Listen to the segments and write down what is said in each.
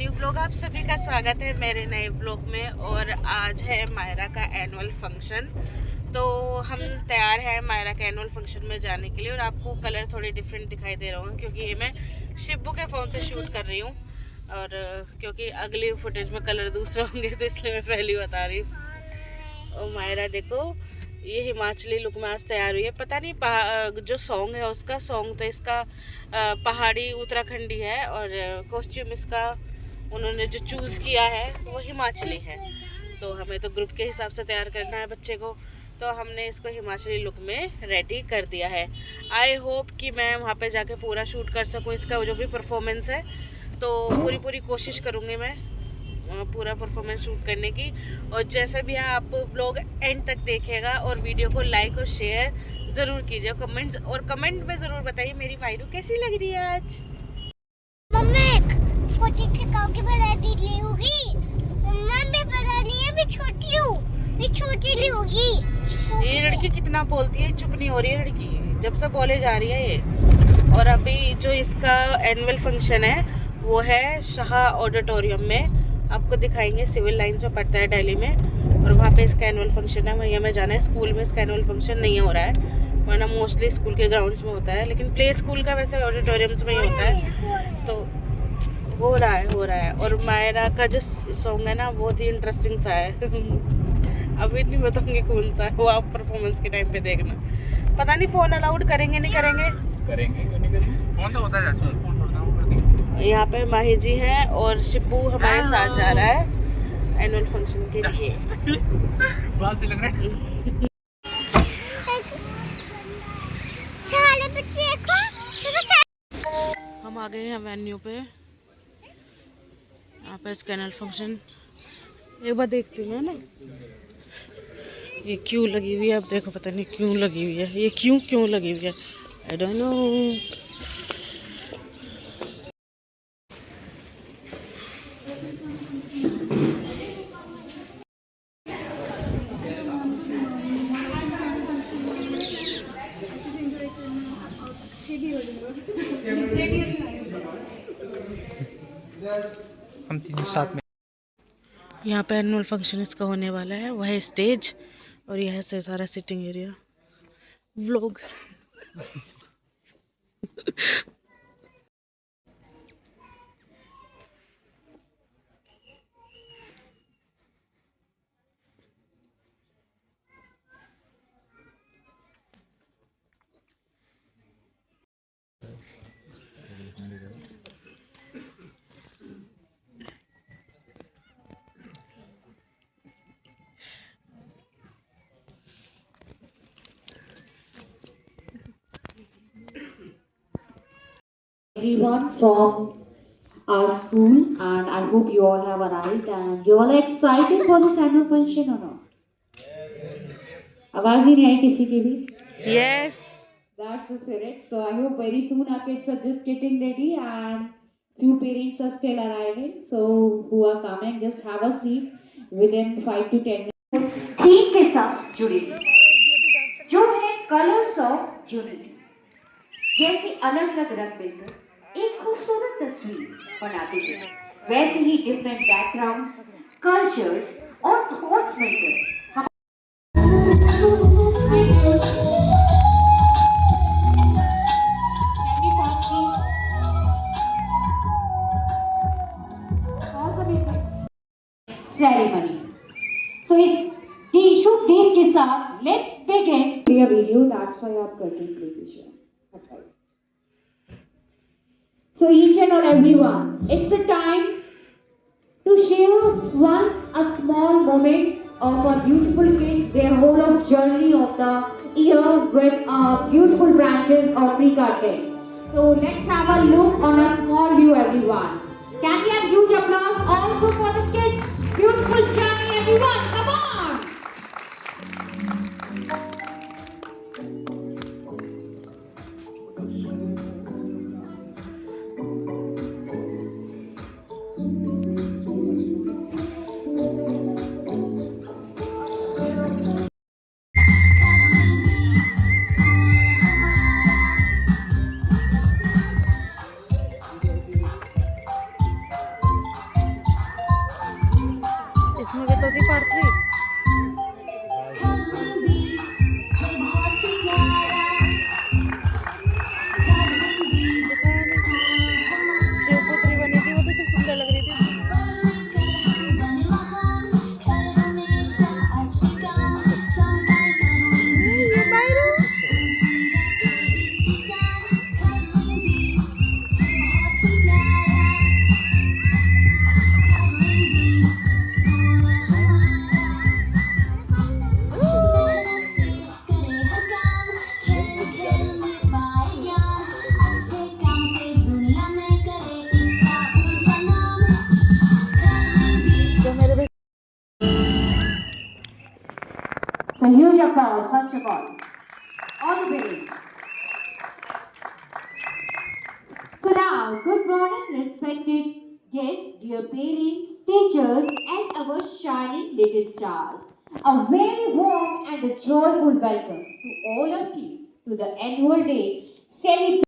New vlog. आप सभी का स्वागत है मेरे नए व्लॉग में। और आज है मायरा का एनुअल फंक्शन, तो हम तैयार हैं मायरा के एनुअल फंक्शन में जाने के लिए। और आपको कलर थोड़े डिफरेंट दिखाई दे रहे होंगे क्योंकि ये मैं शिब्बू के फ़ोन से शूट कर रही हूँ, और क्योंकि अगली फुटेज में कलर दूसरे होंगे तो इसलिए मैं पहले बता रही हूँ। और मायरा देखो, ये हिमाचली लुक में आज तैयार हुई है। पता नहीं जो सॉन्ग है उसका सॉन्ग तो इसका पहाड़ी उत्तराखंडी है, और कॉस्ट्यूम इसका उन्होंने जो चूज़ किया है वो हिमाचली है। तो हमें तो ग्रुप के हिसाब से तैयार करना है बच्चे को, तो हमने इसको हिमाचली लुक में रेडी कर दिया है। आई होप कि मैं वहाँ पे जाके पूरा शूट कर सकूँ इसका जो भी परफॉर्मेंस है। तो पूरी कोशिश करूँगी मैं पूरा परफॉर्मेंस शूट करने की। और जैसे भी आप व्लॉग एंड तक देखिएगा और वीडियो को लाइक और शेयर ज़रूर कीजिए। कमेंट में ज़रूर बताइए मेरी मायरू कैसी लग रही है आज। ये लड़की कितना बोलती है, चुप नहीं हो रही है लड़की, जब से बोले जा रही है ये। और अभी जो इसका एनुअल फंक्शन है वो है शाह ऑडिटोरियम में, आपको दिखाएंगे। सिविल लाइंस में पड़ता है दिल्ली में, और वहाँ पे इसका एनुअल फंक्शन है। वहीं हमें जाना है। स्कूल में इसका एनुअल फंक्शन नहीं हो रहा है, वरना मोस्टली स्कूल के ग्राउंड्स में होता है, लेकिन प्ले स्कूल का वैसे ऑडिटोरियम्स में ही होता है। तो हो रहा है। और मायरा का जो सॉन्ग है ना बहुत ही इंटरेस्टिंग सा है अभी नहीं बताऊंगी कौन सा है, वो आप परफॉर्मेंस के टाइम पे देखना। पता नहीं फ़ोन अलाउड करेंगे नहीं करेंगे। फोन तो होता है, फोन छोड़ना वो कर देंगे। यहाँ पे माही जी हैं और शिब्बू हमारे साथ जा रहा है एनुअल फंक्शन के लिए। बात से लग रहा है। हम आ गए हैं वेन्यू पे, यहाँ पे इसका एनुअल फंक्शन एक बार देखती हूँ ना। ये क्यों लगी हुई है, अब देखो पता नहीं क्यों लगी हुई है, ये क्यों लगी हुई है, आई डोंट नो। हम तीनों साथ में। यहाँ पे एनुअल फंक्शन इसका होने वाला है, वह है स्टेज, और यह से सारा sitting area. Vlog Everyone from our school, and I hope you all have arrived and you all are excited for this annual function or not? आवाज ही नहीं आई किसी की भी? Yes. That's the spirit. So I hope very soon our kids are just getting ready and few parents are still arriving. So who are coming, just have a seat within 5 to 10 minutes. Theme के साथ जुड़े जो है colours of unity, जैसे अलग अलग रंग मिलकर एक खूबसूरत तस्वीर बनाते हैं, वैसे ही डिफरेंट बैकग्राउंड्स, कल्चर्स और थॉट्स मिलकर सेरेमनी। सो इस शुभ दिन के साथ let's begin play a video, that's why आप कर्टेन प्ले कीजिए। So each and all everyone, it's the time to share once a small moments of our beautiful kids, their whole of journey of the year with beautiful branches of pre-garden. So let's have a look on a small view, everyone. Can we have huge applause also for the kids? Beautiful journey, everyone. Come on. So huge applause, first of all the parents. So now, good morning, respected guests, dear parents, teachers, and our shining little stars. A very warm and a joyful welcome to all of you to the annual day celebration.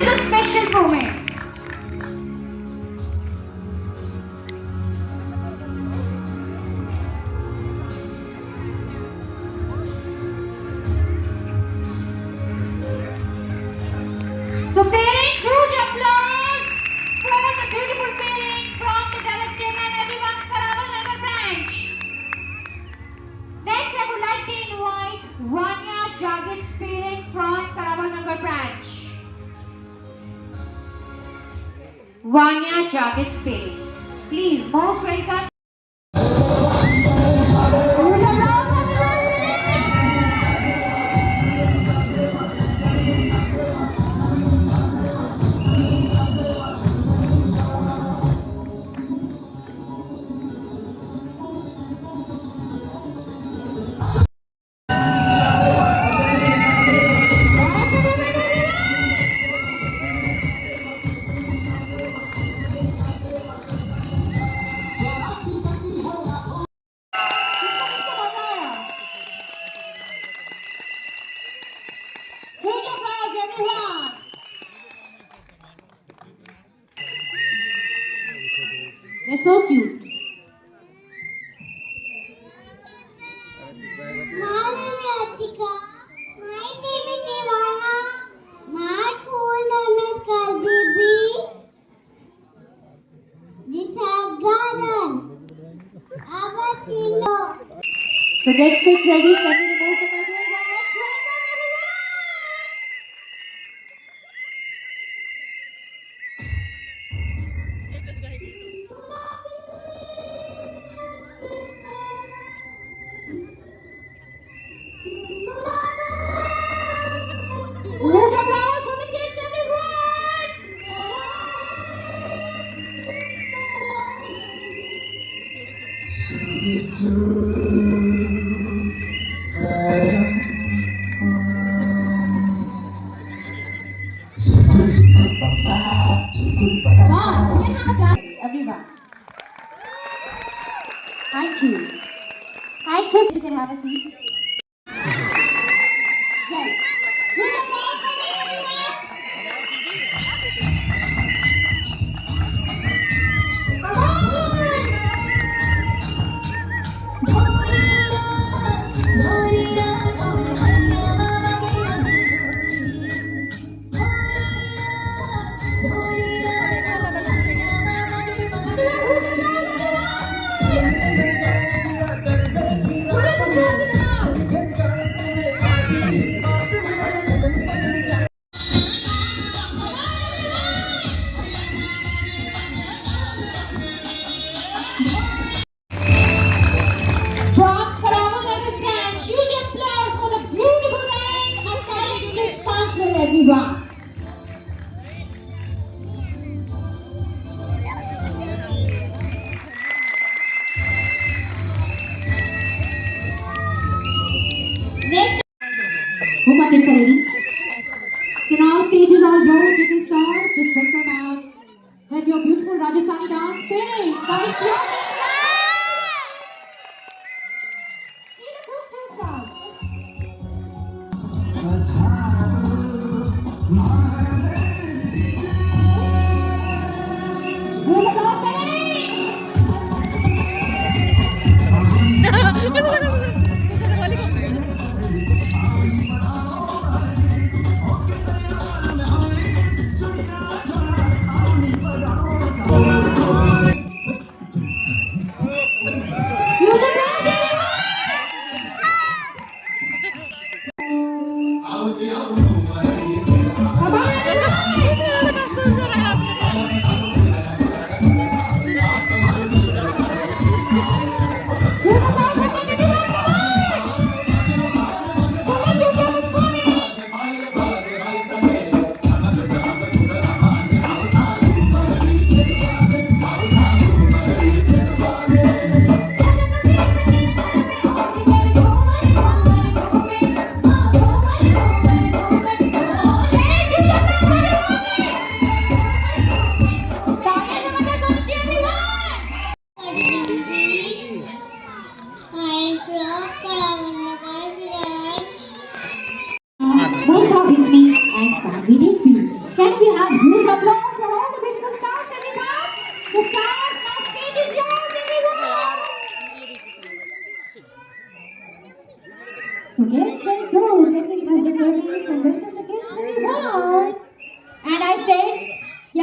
It's a special moment. So parents, huge applause for the beautiful parents from the directive and everyone Karaval Nagar branch. Next, I would like to invite Vanya Jagit's parent from Karaval Nagar branch. Vanya Jagit's parent. Please, most welcome. Huge applause, everyone. They're so cute. My name is Atika. My name is Ivana. My full name is Kaldibi. This is garden. Our Timo. So get set ready. Can we remove the curtains and let's welcome everyone. Huge applause for the kids, everyone. Wow, we have done everyone. Thank you. Thank you. You can have a seat. Yes. Huge applause for them, everyone. Come on. From Karaval Nagar branch, huge applause for the beautiful and a talented dancer, everyone. Next, hope my kids are ready. So now stage is all yours, little stars. Just welcome and let your beautiful Rajasthani dance parents. Now it's your see the group two stars. Huge applause, parents. Huge applause, everyone. Come on, everyone.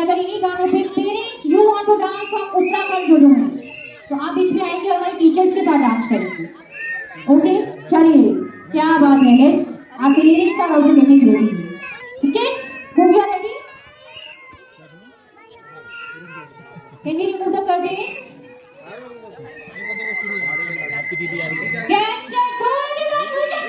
अगर इन्हीं गानों पे parents you want to dance from Uttarakhand जो है, तो आप बीच में आएंगे और हमारे टीचर्स के साथ डांस करेंगे। ओके, चलिए, क्या बात है। Let's our parents are also getting ready. So kids, who are ready? Can we remove the curtains? Get set, go ready, go music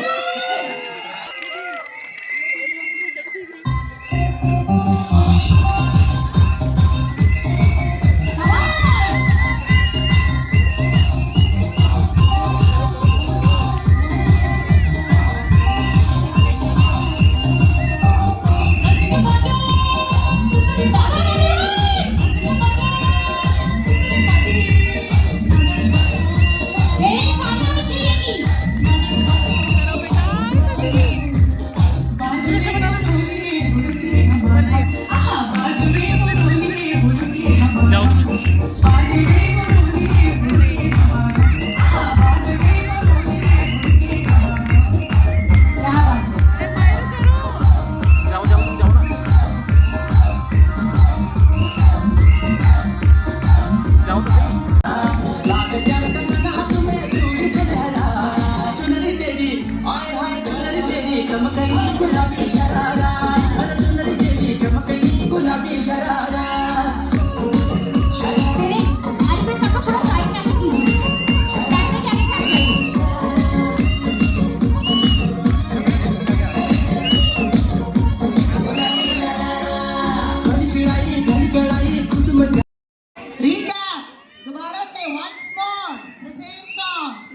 please.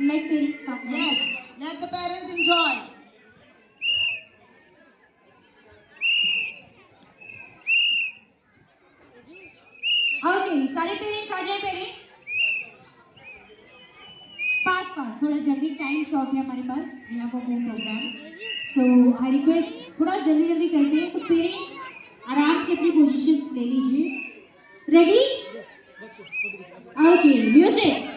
Let parents come. Yes, let the parents enjoy. Okay, सारे parents आ जाए पहले। Fast थोड़ा जल्दी, time short है हमारे पास, we have a home programme, so I request थोड़ा जल्दी करते हैं। तो पेरेंट्स आराम से अपनी पोजीशंस ले लीजिए। Ready? Okay, music.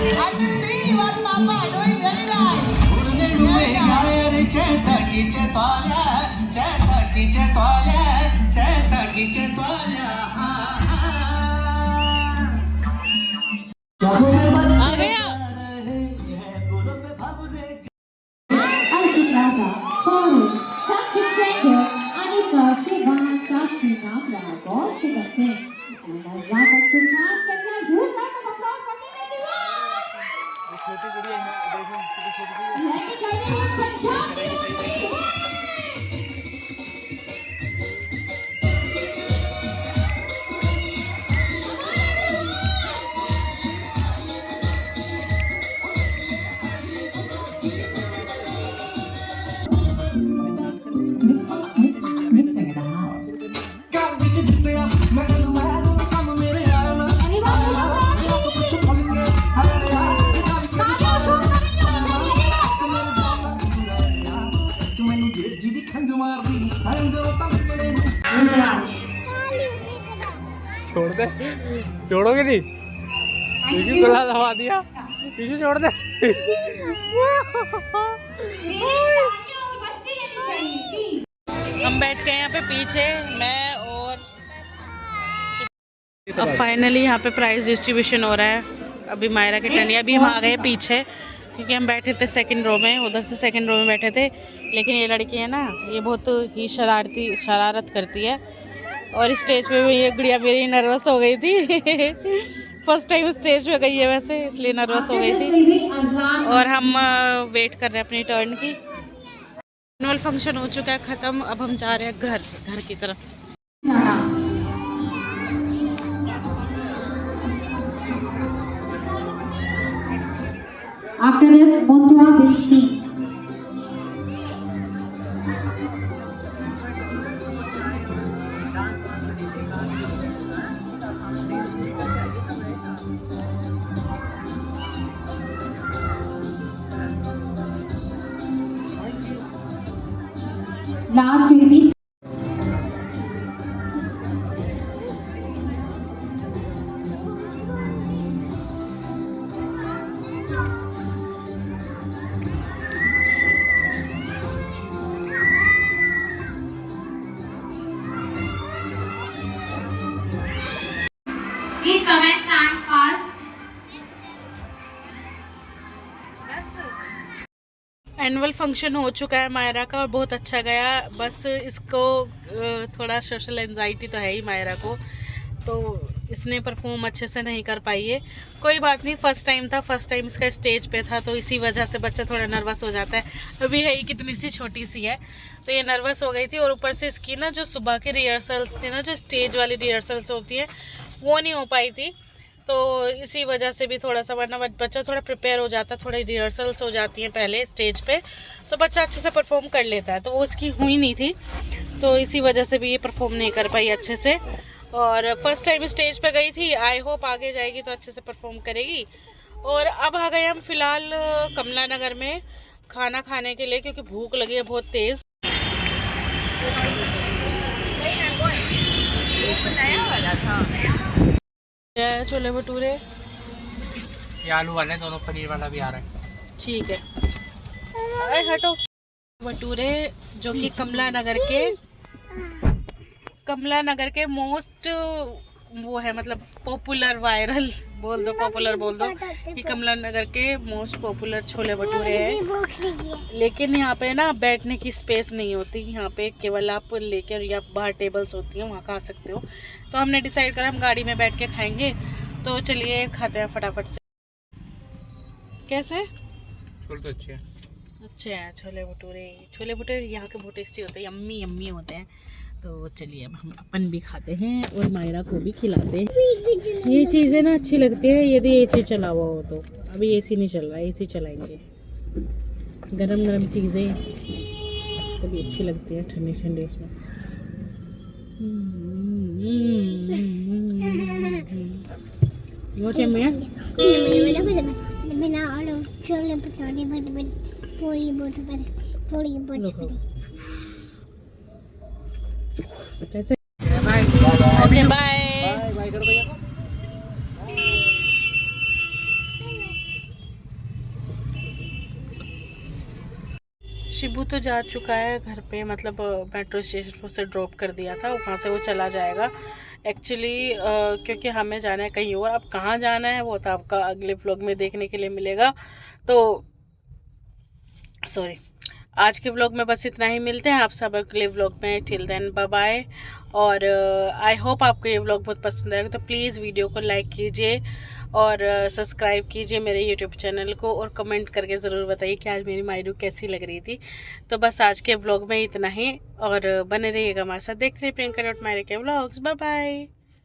I can see what Papa doing very right. Arshikaza, Farooq, Sanjit Sengher, Anika, Shivan, Shashti, Namra, Gorshika Singh, and Azrat Sultan. Can we have huge round of applause for them, everyone? Let me tell you what's fantastic. Mixing in the house. छोड़ दे, छोड़ोगे नहीं? पीछे गला दबा दिया, पीछे छोड़ दे। हम बैठ गए यहाँ पे पीछे, मैं और अब फाइनली यहाँ पे प्राइज डिस्ट्रीब्यूशन हो रहा है। अभी मायरा के टर्न, अभी हम आ गए पीछे क्योंकि हम बैठे थे सेकंड रो में, उधर से सेकंड रो में बैठे थे। लेकिन ये लड़की है ना, ये बहुत ही शरारत करती है और स्टेज पे भी ये गुड़िया मेरी नर्वस हो गई थी। फर्स्ट टाइम स्टेज पे गई है वैसे, इसलिए नर्वस हो गई थी। और हम वेट कर रहे हैं अपनी टर्न की। एनुअल फंक्शन हो चुका है ख़त्म, अब हम जा रहे हैं घर की तरफ। After this, Montua Bismi. last will be Please come and stand fast. Annual function हो चुका है मायरा का और बहुत अच्छा गया। बस इसको थोड़ा सोशल एंजाइटी तो है ही मायरा को, तो इसने परफॉर्म अच्छे से नहीं कर पाई है। कोई बात नहीं, फर्स्ट टाइम था, फर्स्ट टाइम इसका स्टेज पे था, तो इसी वजह से बच्चा थोड़ा नर्वस हो जाता है। अभी है ही कितनी सी छोटी सी है, तो ये नर्वस हो गई थी। और ऊपर से इसकी ना जो सुबह की रिहर्सल्स थी ना, जो स्टेज वाली रिहर्सल्स होती हैं, वो नहीं हो पाई थी, तो इसी वजह से भी थोड़ा सा, वरना बच्चा थोड़ा प्रिपेयर हो जाता है, थोड़ी रिहर्सल्स हो जाती हैं पहले स्टेज पे, तो बच्चा अच्छे से परफॉर्म कर लेता है। तो वो उसकी हुई नहीं थी, तो इसी वजह से भी ये परफॉर्म नहीं कर पाई अच्छे से। और फर्स्ट टाइम स्टेज पे गई थी, आई होप आगे जाएगी तो अच्छे से परफॉर्म करेगी। और अब आ गए हम फिलहाल कमला नगर में खाना खाने के लिए, क्योंकि भूख लगी है बहुत तेज़। छोले भटूरे, ये आलू वाले दोनों, पनीर वाला भी आ रहा है। ठीक है, अरे हटो। भटूरे जो कि कमला नगर के मोस्ट वो है, मतलब पॉपुलर, वायरल बोल दो, पॉपुलर बोल दो कि कमला नगर के मोस्ट पॉपुलर छोले भटूरे हैं। लेकिन यहाँ पे ना बैठने की स्पेस नहीं होती, यहाँ पे केवल आप लेकर या बाहर टेबल्स होती हैं, वहाँ खा सकते हो। तो हमने डिसाइड करा हम गाड़ी में बैठ के खाएंगे, तो चलिए खाते हैं फटाफट से। कैसे? तो अच्छे हैं, अच्छे हैं छोले भटूरे यहाँ के बहुत टेस्टी होते हैं, यम्मी यम्मी होते हैं। तो चलिए अब हम अपन भी खाते हैं और मायरा को भी खिलाते हैं। ये चीज़ें ना अच्छी लगती है यदि एसी चला हुआ हो, तो अभी एसी नहीं चल रहा है, एसी चलाएंगे। गरम गरम चीज़ें तभी अच्छी लगती है ठंडी ठंडी उसमें। वो क्या मैं कैसे? Okay bye. बाय करो भैया। शिबू तो जा चुका है घर पे, मतलब मेट्रो स्टेशन पर से ड्रॉप कर दिया था, वहाँ से वो चला जाएगा एक्चुअली, क्योंकि हमें जाना है कहीं और। अब कहाँ जाना है वो तो आपका अगले व्लॉग में देखने के लिए मिलेगा। तो सॉरी, आज के व्लॉग में बस इतना ही। मिलते हैं आप सब अगले व्लॉग में। Till then bye bye. और आई होप आपको ये व्लॉग बहुत पसंद आएगा, तो प्लीज़ वीडियो को लाइक कीजिए और सब्सक्राइब कीजिए मेरे यूट्यूब चैनल को, और कमेंट करके ज़रूर बताइए कि आज मेरी मायरू कैसी लग रही थी। तो बस आज के व्लॉग में इतना ही, और बने रहिएगा हमारे साथ, देखते रहिए प्रियंका डॉट मायरा के व्लॉग्स। Bye bye.